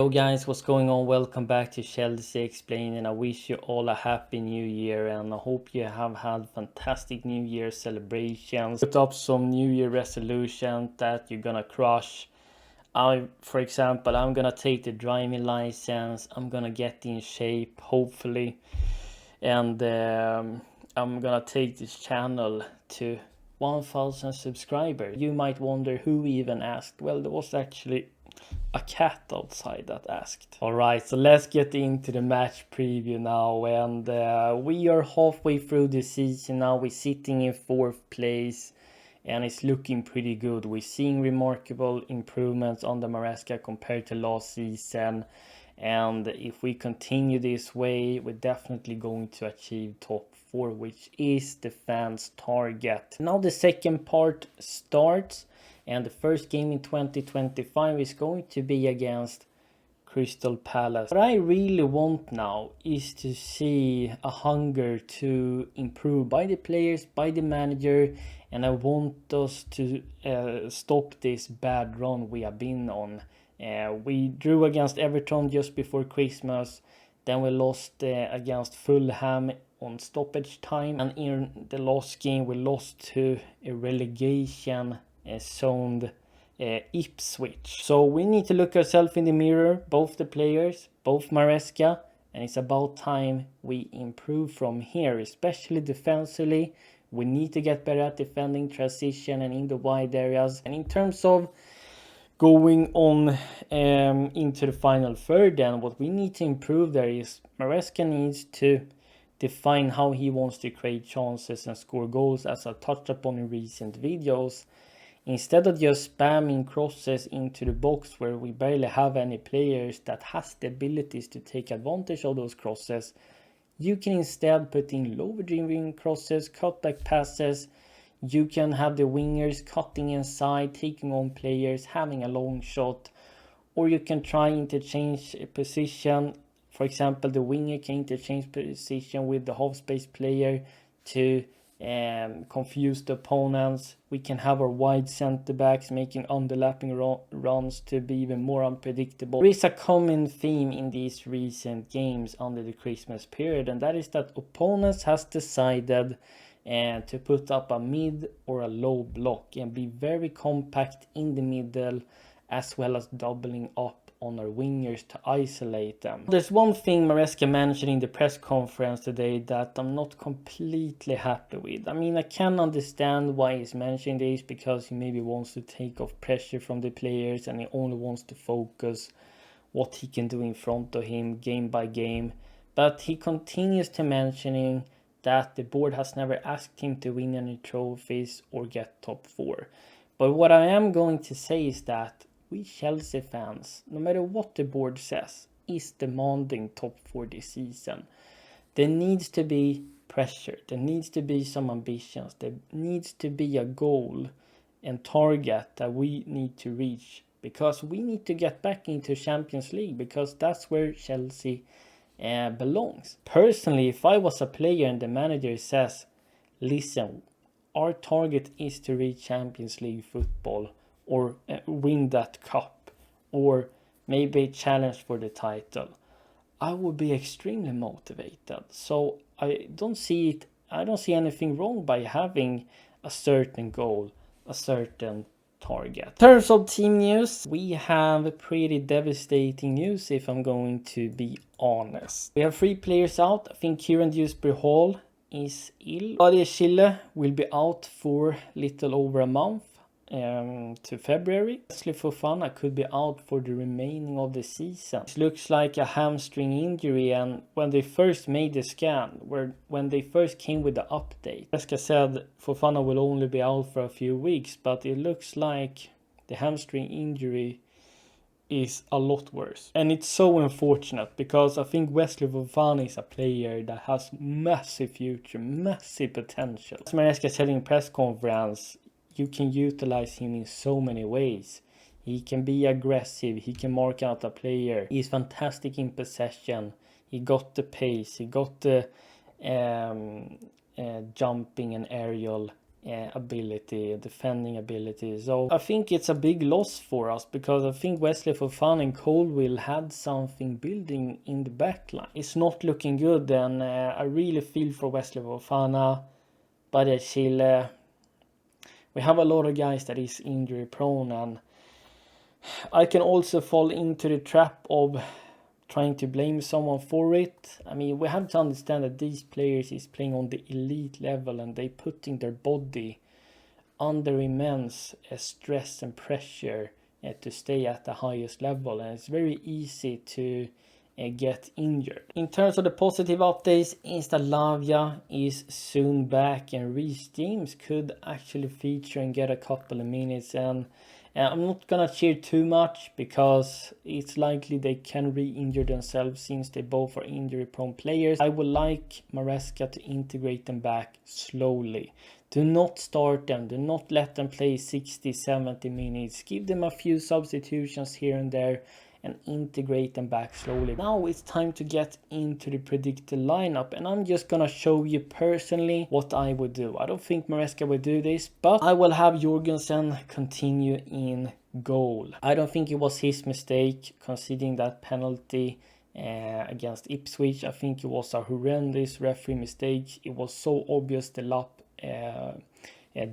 Hello guys, what's going on? Welcome back to Chelsea Explained, and I wish you all a happy new year, and I hope you have had fantastic new year celebrations. Put up some new year resolution that you're gonna crush. For example, I'm gonna take the driving license, I'm gonna get in shape hopefully, and I'm gonna take this channel to 1000 subscribers. You might wonder who even asked. Well, there was actually a cat outside that asked. Alright, so let's get into the match preview now, and we are halfway through the season now. We're sitting in 4th place and it's looking pretty good. We're seeing remarkable improvements on the Maresca compared to last season, and if we continue this way, we're definitely going to achieve top 4, which is the fans' target. Now the second part starts, and the first game in 2025 is going to be against Crystal Palace. What I really want now is to see a hunger to improve by the players, by the manager, and I want us to stop this bad run we have been on. We drew against Everton just before Christmas, then we lost against Fulham on stoppage time, and in the last game we lost to a relegation zoned Ipswich. So we need to look ourselves in the mirror, both the players, both Maresca, and it's about time we improve from here, especially defensively. We need to get better at defending transition and in the wide areas. And in terms of going on into the final third, then what we need to improve there is Maresca needs to define how he wants to create chances and score goals, as I touched upon in recent videos. Instead of just spamming crosses into the box where we barely have any players that has the abilities to take advantage of those crosses, you can instead put in lower driven crosses, cutback passes. You can have the wingers cutting inside, taking on players, having a long shot, or you can try interchange position. For example, the winger can interchange position with the half space player to confuse the opponents. We can have our wide center backs making underlapping runs to be even more unpredictable. There is a common theme in these recent games under the Christmas period, and that is that opponents has decided to put up a mid or a low block and be very compact in the middle, as well as doubling up on our wingers to isolate them. There's one thing Maresca mentioned in the press conference today that I'm not completely happy with. I mean, I can understand why he's mentioning this, because he maybe wants to take off pressure from the players and he only wants to focus what he can do in front of him game by game. But he continues to mentioning that the board has never asked him to win any trophies or get top 4. But what I am going to say is that we Chelsea fans, no matter what the board says, is demanding top 4 this season. There needs to be pressure, there needs to be some ambitions, there needs to be a goal and target that we need to reach, because we need to get back into Champions League, because that's where Chelsea belongs. Personally, if I was a player and the manager says, listen, our target is to reach Champions League football, or win that cup, or maybe challenge for the title, I would be extremely motivated. So I don't see anything wrong by having a certain goal, a certain target. In terms of team news, we have pretty devastating news, if I'm going to be honest. We have 3 players out. I think Kieran Dewsbury-Hall is ill. Claudia Schille will be out for little over a month, to February. Wesley Fofana could be out for the remaining of the season. It looks like a hamstring injury, and when they first made the scan, when they first came with the update, Maresca said Fofana will only be out for a few weeks, but it looks like the hamstring injury is a lot worse. And it's so unfortunate, because I think Wesley Fofana is a player that has massive future, massive potential. As Maresca said in press conference, you can utilize him in so many ways. He can be aggressive, he can mark out a player, he's fantastic in possession, he got the pace, he got the jumping and aerial ability, defending ability. So I think it's a big loss for us, because I think Wesley Fofana and Colwill had something building in the backline. It's not looking good, and I really feel for Wesley Fofana. But Chile, we have a lot of guys that is injury prone, and I can also fall into the trap of trying to blame someone for it. I mean, we have to understand that these players is playing on the elite level, and they putting their body under immense stress and pressure to stay at the highest level, and it's very easy to get injured. In terms of the positive updates, is that Lavia is soon back, and Reece James could actually feature and get a couple of minutes. And I'm not gonna cheer too much, because it's likely they can re-injure themselves since they both are injury prone players. I would like Maresca to integrate them back slowly. Do not start them, do not let them play 60-70 minutes. Give them a few substitutions here and there and integrate them back slowly. Now it's time to get into the predicted lineup, and I'm just gonna show you personally what I would do. I don't think Maresca would do this, but I will have Jorgensen continue in goal. I don't think it was his mistake conceding that penalty against Ipswich. I think it was a horrendous referee mistake. It was so obvious the lap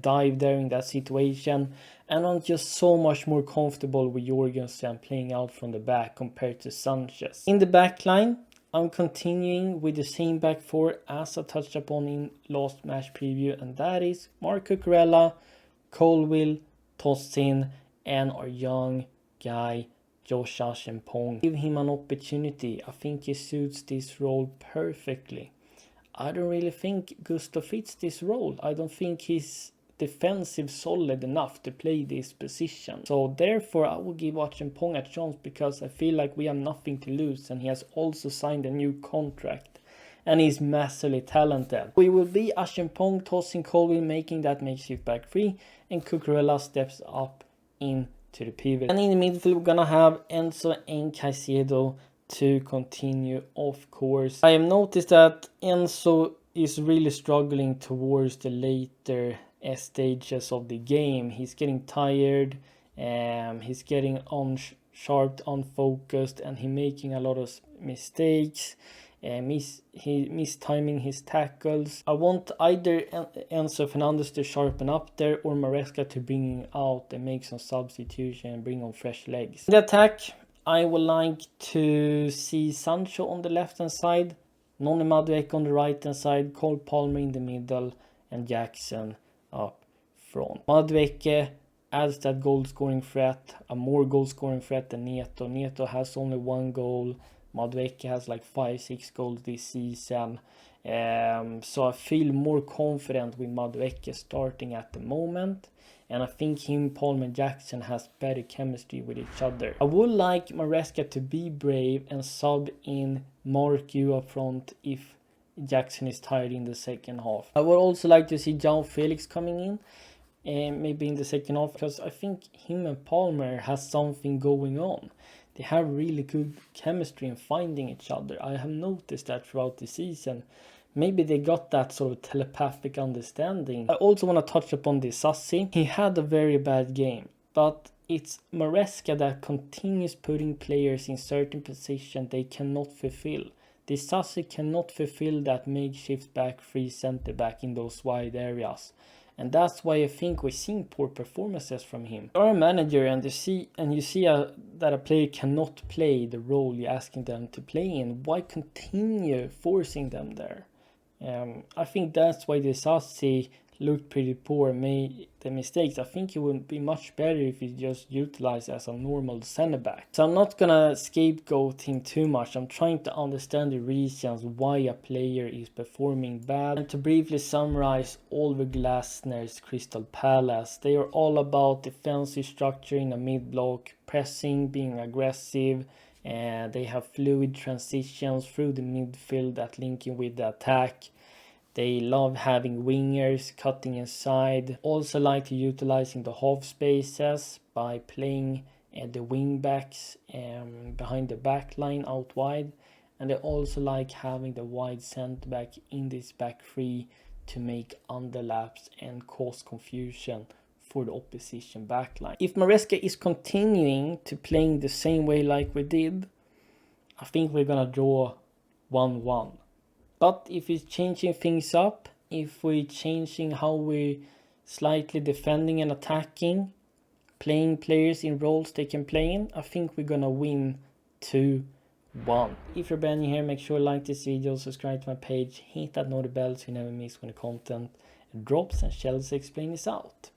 dive there in that situation, and I'm just so much more comfortable with Jorgensen playing out from the back compared to Sanchez. In the back line, I'm continuing with the same back four as I touched upon in last match preview, and that is Marc Cucurella, Colwill, Tosin, and our young guy Josh Achimpong. Give him an opportunity. I think he suits this role perfectly. I don't really think Gusto fits this role. I don't think he's defensive solid enough to play this position. So therefore I will give Achimpong a chance, because I feel like we have nothing to lose, and he has also signed a new contract and he's massively talented. We will be Achimpong, Tosin, Colwill making that makeshift back three, and Cucurella steps up into the pivot. And in the midfield we're gonna have Enzo and Caicedo to continue, of course. I have noticed that Enzo is really struggling towards the later stages of the game. He's getting tired, he's getting unsharp, unfocused, and he's making a lot of mistakes. He mistiming his tackles. I want either Enzo Fernandez to sharpen up there, or Maresca to bring him out and make some substitution and bring on fresh legs. In the attack, I would like to see Sancho on the left hand side, Noni Madueke on the right hand side, Cole Palmer in the middle, and Jackson up front. Madueke adds that goal scoring threat, a more goal scoring threat than Neto. Neto has only one goal, Madueke has like 5-6 goals this season. So I feel more confident with Madueke starting at the moment. And I think him, Palmer, and Jackson has better chemistry with each other. I would like Maresca to be brave and sub in Mark Yu up front if Jackson is tired in the second half. I would also like to see João Felix coming in, and maybe in the second half, because I think him and Palmer has something going on. They have really good chemistry in finding each other. I have noticed that throughout the season. Maybe they got that sort of telepathic understanding. I also want to touch upon the Sassi. He had a very bad game, but it's Maresca that continues putting players in certain positions they cannot fulfill. The Sassi cannot fulfill that makeshift back three centre back in those wide areas. And that's why I think we're seeing poor performances from him. You're a manager, and you see that a player cannot play the role you're asking them to play in. Why continue forcing them there? I think that's why the Sassi looked pretty poor and made the mistakes. I think it would be much better if he just utilized as a normal center back. So I'm not gonna scapegoat him too much. I'm trying to understand the reasons why a player is performing bad. And to briefly summarize Oliver Glasner's Crystal Palace, they are all about defensive structure in a mid-block, pressing, being aggressive, and they have fluid transitions through the midfield that link in with the attack. They love having wingers cutting inside. Also like to utilizing the half spaces by playing the wing backs behind the back line out wide. And they also like having the wide centre back in this back three to make underlaps and cause confusion for the opposition backline. If Maresca is continuing to playing the same way like we did, I think we're gonna draw 1-1. But if he's changing things up, if we're changing how we're slightly defending and attacking, playing players in roles they can play in, I think we're gonna win 2-1. If you're brand new here, make sure to like this video, subscribe to my page, hit that notification bell so you never miss when the content drops, and Chelsea Explained is out.